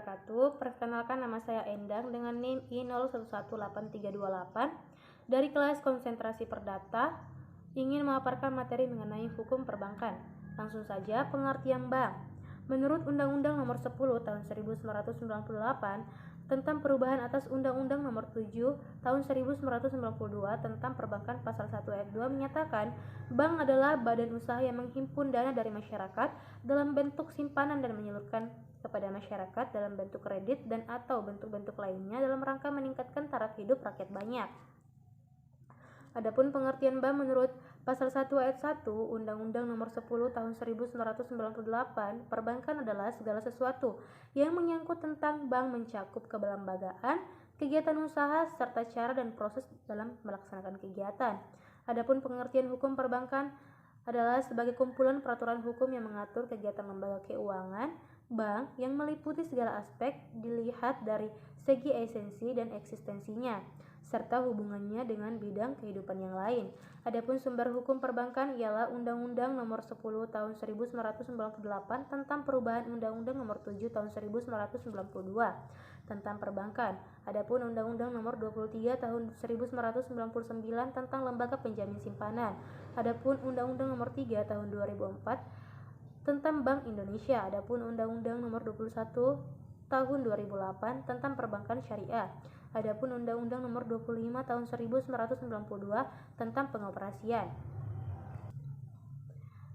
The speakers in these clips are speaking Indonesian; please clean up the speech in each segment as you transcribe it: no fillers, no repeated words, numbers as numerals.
wabarakatuh. Perkenalkan, nama saya Endang dengan NIM I011838 dari kelas konsentrasi perdata, ingin memaparkan materi mengenai hukum perbankan. Langsung saja, pengertian bank. Menurut Undang-Undang Nomor 10 Tahun 1998 tentang perubahan atas Undang-Undang Nomor 7 Tahun 1992 tentang perbankan pasal 1 ayat 2 menyatakan bank adalah badan usaha yang menghimpun dana dari masyarakat dalam bentuk simpanan dan menyalurkan kepada masyarakat dalam bentuk kredit dan atau bentuk-bentuk lainnya dalam rangka meningkatkan taraf hidup rakyat banyak. Adapun pengertian bank menurut Pasal 1 ayat 1 Undang-Undang Nomor 10 Tahun 1998, perbankan adalah segala sesuatu yang menyangkut tentang bank mencakup kelembagaan, kegiatan usaha, serta cara dan proses dalam melaksanakan kegiatan. Adapun pengertian hukum perbankan adalah sebagai kumpulan peraturan hukum yang mengatur kegiatan lembaga keuangan, bank yang meliputi segala aspek dilihat dari segi esensi dan eksistensinya, serta hubungannya dengan bidang kehidupan yang lain. Adapun sumber hukum perbankan ialah Undang-Undang Nomor 10 Tahun 1998 tentang perubahan Undang-Undang Nomor 7 Tahun 1992 tentang perbankan. Adapun Undang-Undang Nomor 23 Tahun 1999 tentang lembaga penjamin simpanan. Adapun Undang-Undang Nomor 3 Tahun 2004 tentang Bank Indonesia. Adapun Undang-Undang Nomor 21 Tahun 2008 tentang perbankan syariah. Adapun Undang-Undang Nomor 25 Tahun 1992 tentang pengoperasian.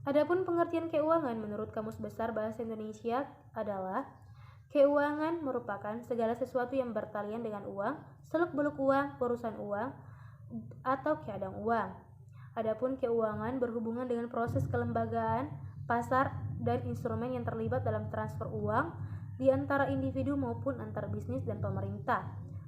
Adapun pengertian keuangan menurut Kamus Besar Bahasa Indonesia adalah keuangan merupakan segala sesuatu yang bertalian dengan uang, seluk-beluk uang, urusan uang, atau keadaan uang. Adapun keuangan berhubungan dengan proses kelembagaan, pasar, dan instrumen yang terlibat dalam transfer uang di antara individu maupun antar bisnis dan pemerintah.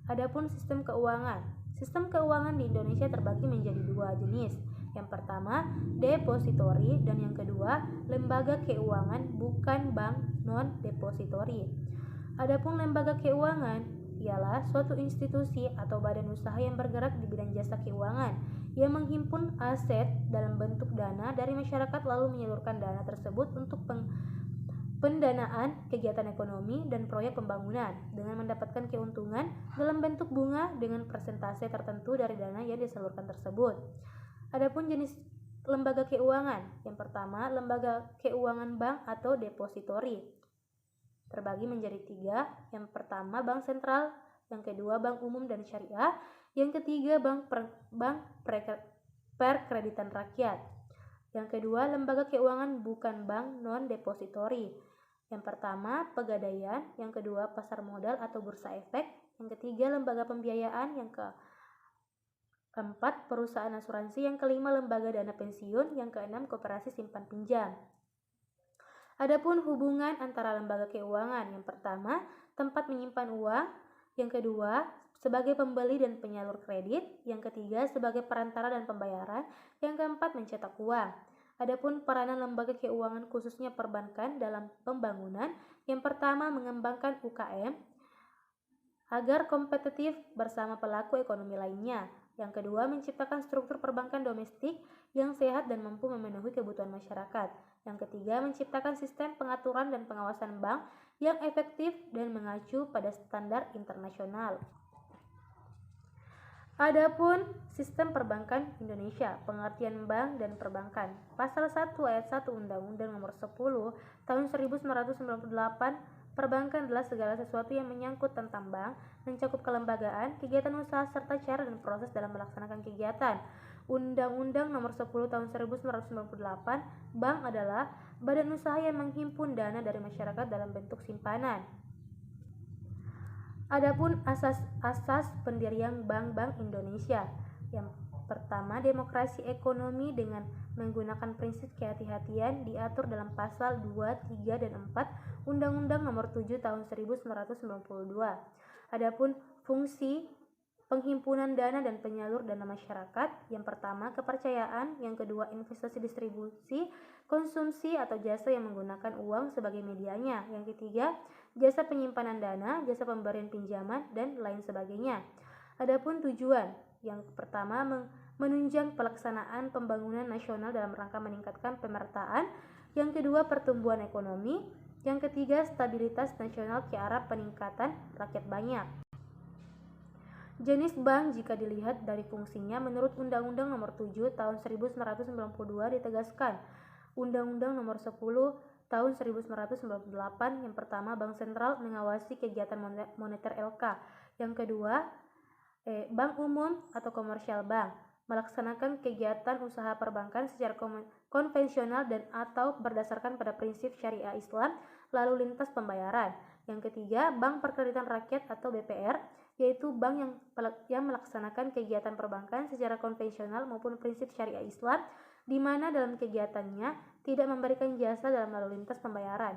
Adapun sistem keuangan. Sistem keuangan di Indonesia terbagi menjadi dua jenis. Yang pertama, depository, dan yang kedua, lembaga keuangan bukan bank non-depository. Adapun lembaga keuangan ialah suatu institusi atau badan usaha yang bergerak di bidang jasa keuangan yang menghimpun aset dalam bentuk dana dari masyarakat lalu menyalurkan dana tersebut untuk pendanaan kegiatan ekonomi dan proyek pembangunan dengan mendapatkan keuntungan dalam bentuk bunga dengan persentase tertentu dari dana yang disalurkan tersebut. Adapun jenis lembaga keuangan, yang pertama lembaga keuangan bank atau depository, terbagi menjadi tiga. Yang pertama bank sentral, yang kedua bank umum dan syariah, yang ketiga bank perkreditan rakyat. Yang kedua lembaga keuangan bukan bank non-depository. Yang pertama pegadaian, yang kedua pasar modal atau bursa efek, yang ketiga lembaga pembiayaan, yang keempat perusahaan asuransi, yang kelima lembaga dana pensiun, yang keenam koperasi simpan pinjam. Adapun hubungan antara lembaga keuangan, yang pertama tempat menyimpan uang, yang kedua sebagai pembeli dan penyalur kredit, yang ketiga sebagai perantara dan pembayaran, yang keempat mencetak uang. Adapun peranan lembaga keuangan khususnya perbankan dalam pembangunan, yang pertama mengembangkan UKM agar kompetitif bersama pelaku ekonomi lainnya. Yang kedua menciptakan struktur perbankan domestik yang sehat dan mampu memenuhi kebutuhan masyarakat. Yang ketiga menciptakan sistem pengaturan dan pengawasan bank yang efektif dan mengacu pada standar internasional. Adapun sistem perbankan Indonesia, pengertian bank dan perbankan. Pasal 1 ayat 1 Undang-Undang Nomor 10 Tahun 1998, perbankan adalah segala sesuatu yang menyangkut tentang bank, mencakup kelembagaan, kegiatan usaha serta cara dan proses dalam melaksanakan kegiatan. Undang-Undang Nomor 10 Tahun 1998, bank adalah badan usaha yang menghimpun dana dari masyarakat dalam bentuk simpanan. Adapun asas pendirian bank-bank Indonesia. Yang pertama, demokrasi ekonomi dengan menggunakan prinsip kehati-hatian diatur dalam pasal 2, 3, dan 4 Undang-Undang Nomor 7 Tahun 1992. Adapun fungsi penghimpunan dana dan penyalur dana masyarakat, yang pertama kepercayaan, yang kedua investasi distribusi, konsumsi atau jasa yang menggunakan uang sebagai medianya, yang ketiga jasa penyimpanan dana, jasa pemberian pinjaman, dan lain sebagainya. Adapun tujuan, yang pertama menunjang pelaksanaan pembangunan nasional dalam rangka meningkatkan pemerataan, yang kedua pertumbuhan ekonomi, Yang ketiga, stabilitas nasional ke arah peningkatan rakyat banyak. Jenis bank jika dilihat dari fungsinya menurut Undang-Undang Nomor 7 Tahun 1992 ditegaskan. Undang-Undang Nomor 10 Tahun 1998 yang pertama, Bank Sentral mengawasi kegiatan moneter LK. Yang kedua, Bank Umum atau Komersial Bank melaksanakan kegiatan usaha perbankan secara konvensional dan atau berdasarkan pada prinsip syariah Islam lalu lintas pembayaran. Yang ketiga, Bank Perkreditan Rakyat atau BPR, yaitu bank yang melaksanakan kegiatan perbankan secara konvensional maupun prinsip syariah Islam, di mana dalam kegiatannya tidak memberikan jasa dalam lalu lintas pembayaran.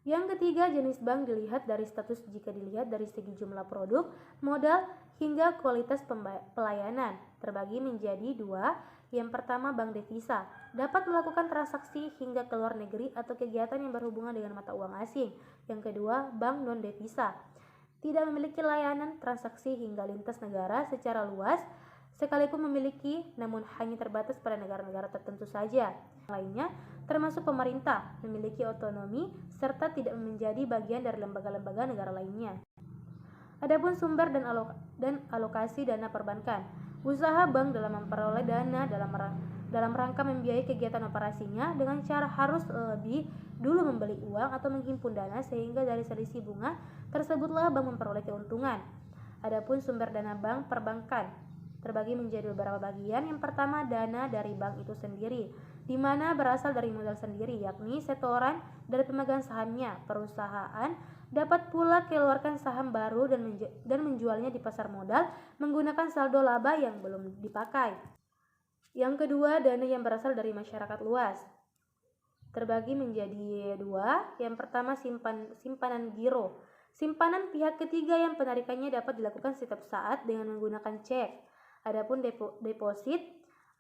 Yang ketiga, jenis bank dilihat dari status jika dilihat dari segi jumlah produk, modal, hingga kualitas pelayanan, terbagi menjadi dua. Yang pertama, bank devisa, dapat melakukan transaksi hingga ke luar negeri atau kegiatan yang berhubungan dengan mata uang asing. Yang kedua, bank non-devisa, tidak memiliki layanan transaksi hingga lintas negara secara luas, sekalipun memiliki namun hanya terbatas pada negara-negara tertentu saja. Lainnya, termasuk pemerintah, memiliki otonomi serta tidak menjadi bagian dari lembaga-lembaga negara lainnya. Adapun sumber dan alokasi dana perbankan, usaha bank dalam memperoleh dana dalam rangka membiayai kegiatan operasinya dengan cara harus lebih dulu membeli uang atau menghimpun dana sehingga dari selisih bunga tersebutlah bank memperoleh keuntungan. Adapun sumber dana bank perbankan terbagi menjadi beberapa bagian. Yang pertama, dana dari bank itu sendiri, di mana berasal dari modal sendiri, yakni setoran dari pemegang sahamnya. Perusahaan dapat pula keluarkan saham baru dan menjualnya di pasar modal menggunakan saldo laba yang belum dipakai. Yang kedua, dana yang berasal dari masyarakat luas, terbagi menjadi dua. Yang pertama, simpanan giro, simpanan pihak ketiga yang penarikannya dapat dilakukan setiap saat dengan menggunakan cek. Adapun deposit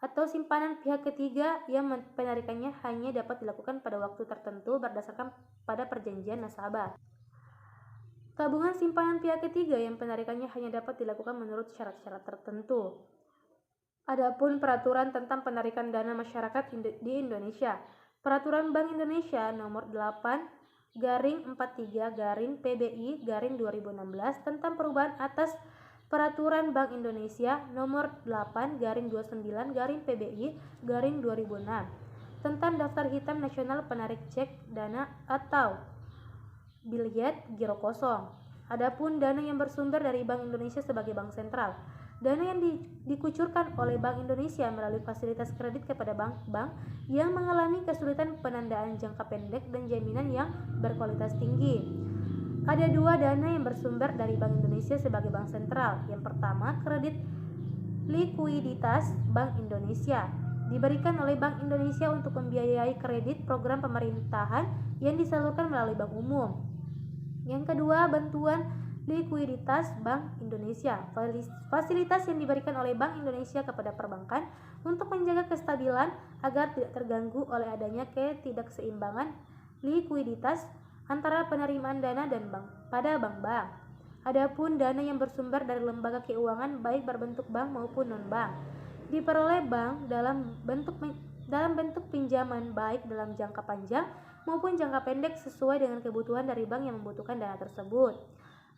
atau simpanan pihak ketiga yang penarikannya hanya dapat dilakukan pada waktu tertentu berdasarkan pada perjanjian nasabah. Tabungan simpanan pihak ketiga yang penarikannya hanya dapat dilakukan menurut syarat-syarat tertentu. Adapun peraturan tentang penarikan dana masyarakat di Indonesia, Peraturan Bank Indonesia Nomor 8/43/PBI/2016 tentang perubahan atas Peraturan Bank Indonesia Nomor 8/29/PBI/2006 tentang daftar hitam nasional penarik cek dana atau biliet giro kosong. Adapun dana yang bersumber dari Bank Indonesia sebagai bank sentral, dana yang dikucurkan oleh Bank Indonesia melalui fasilitas kredit kepada bank-bank yang mengalami kesulitan penandaan jangka pendek dan jaminan yang berkualitas tinggi. Ada dua dana yang bersumber dari Bank Indonesia sebagai bank sentral. Yang pertama, kredit likuiditas Bank Indonesia, diberikan oleh Bank Indonesia untuk membiayai kredit program pemerintahan yang disalurkan melalui Bank Umum. Yang kedua, bantuan likuiditas Bank Indonesia, fasilitas yang diberikan oleh Bank Indonesia kepada perbankan untuk menjaga kestabilan agar tidak terganggu oleh adanya ketidakseimbangan likuiditas antara penerimaan dana dan pada bank-bank. Adapun dana yang bersumber dari lembaga keuangan baik berbentuk bank maupun non-bank, diperoleh bank dalam bentuk pinjaman baik dalam jangka panjang maupun jangka pendek sesuai dengan kebutuhan dari bank yang membutuhkan dana tersebut.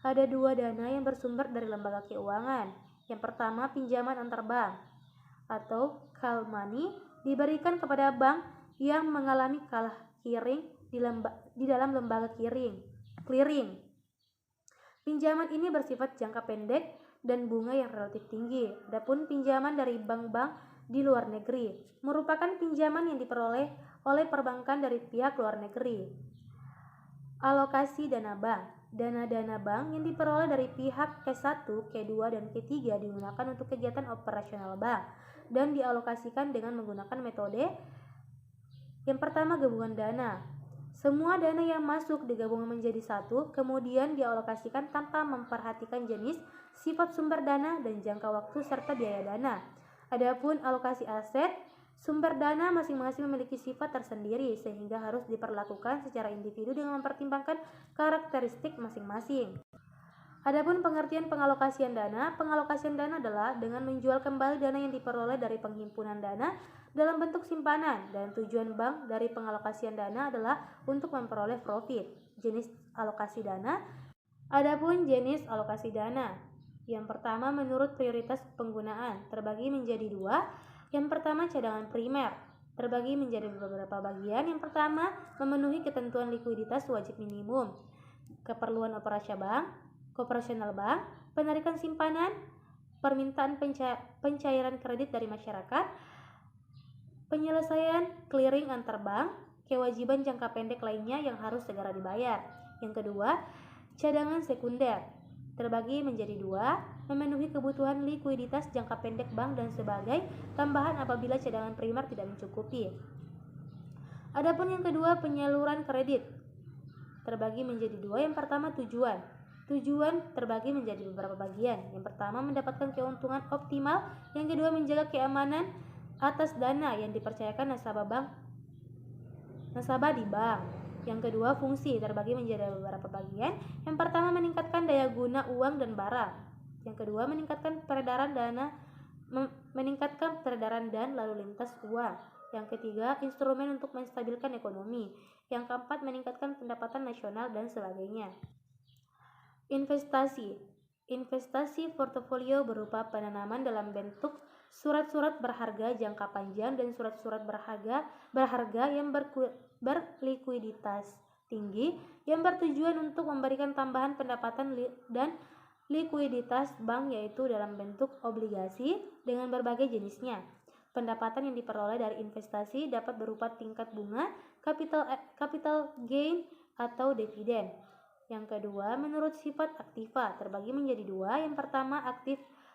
Ada dua dana yang bersumber dari lembaga keuangan. Yang pertama, pinjaman antar bank atau call money, diberikan kepada bank yang mengalami kalah clearing di dalam lembaga clearing. Pinjaman ini bersifat jangka pendek dan bunga yang relatif tinggi. Adapun pinjaman dari bank-bank di luar negeri merupakan pinjaman yang diperoleh oleh perbankan dari pihak luar negeri. Alokasi dana bank. Dana-dana bank yang diperoleh dari pihak K1, K2, dan K3 digunakan untuk kegiatan operasional bank dan dialokasikan dengan menggunakan metode. Yang pertama, gabungan dana. Semua dana yang masuk digabungkan menjadi satu, kemudian dialokasikan tanpa memperhatikan jenis, sifat sumber dana, dan jangka waktu serta biaya dana. Adapun alokasi aset, sumber dana masing-masing memiliki sifat tersendiri sehingga harus diperlakukan secara individu dengan mempertimbangkan karakteristik masing-masing. Adapun pengertian pengalokasian dana adalah dengan menjual kembali dana yang diperoleh dari penghimpunan dana dalam bentuk simpanan, dan tujuan bank dari pengalokasian dana adalah untuk memperoleh profit. Jenis alokasi dana. Adapun jenis alokasi dana, yang pertama menurut prioritas penggunaan, terbagi menjadi dua. Yang pertama cadangan primer, terbagi menjadi beberapa bagian. Yang pertama memenuhi ketentuan likuiditas wajib minimum, keperluan operasional bank, penarikan simpanan, permintaan pencairan kredit dari masyarakat, penyelesaian clearing antar bank, kewajiban jangka pendek lainnya yang harus segera dibayar. Yang kedua, cadangan sekunder, terbagi menjadi dua, memenuhi kebutuhan likuiditas jangka pendek bank dan sebagai tambahan apabila cadangan primer tidak mencukupi. Adapun yang kedua, penyaluran kredit, terbagi menjadi dua. Yang pertama tujuan terbagi menjadi beberapa bagian. Yang pertama mendapatkan keuntungan optimal, yang kedua menjaga keamanan atas dana yang dipercayakan nasabah di bank. Yang kedua fungsi, terbagi menjadi beberapa bagian. Yang pertama meningkatkan daya guna uang dan barang. Yang kedua meningkatkan peredaran dan lalu lintas uang. Yang ketiga instrumen untuk menstabilkan ekonomi. Yang keempat meningkatkan pendapatan nasional dan sebagainya. Investasi portofolio berupa penanaman dalam bentuk surat-surat berharga jangka panjang dan surat-surat berharga yang berlikuiditas tinggi, yang bertujuan untuk memberikan tambahan pendapatan dan likuiditas bank, yaitu dalam bentuk obligasi dengan berbagai jenisnya. Pendapatan yang diperoleh dari investasi dapat berupa tingkat bunga, capital gain, atau dividen. Yang kedua, menurut sifat aktiva, terbagi menjadi dua. Yang pertama,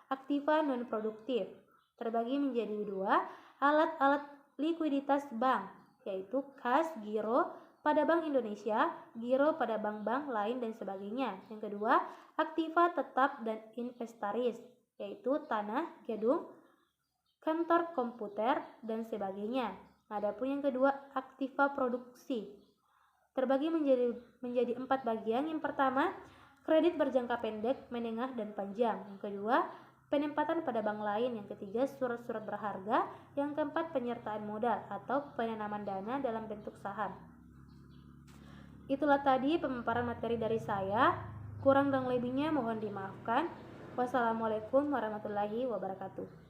aktiva non-produktif, terbagi menjadi dua. Alat-alat likuiditas bank, yaitu kas, giro pada Bank Indonesia, giro pada bank-bank lain, dan sebagainya. Yang kedua, aktiva tetap dan inventaris, yaitu tanah, gedung, kantor komputer, dan sebagainya. Adapun yang kedua, aktiva produksi, terbagi menjadi 4 bagian. Yang pertama, kredit berjangka pendek, menengah, dan panjang. Yang kedua, penempatan pada bank lain. Yang ketiga, surat-surat berharga. Yang keempat, penyertaan modal atau penanaman dana dalam bentuk saham. Itulah tadi pemaparan materi dari saya. Kurang dan lebihnya mohon dimaafkan. Wassalamualaikum warahmatullahi wabarakatuh.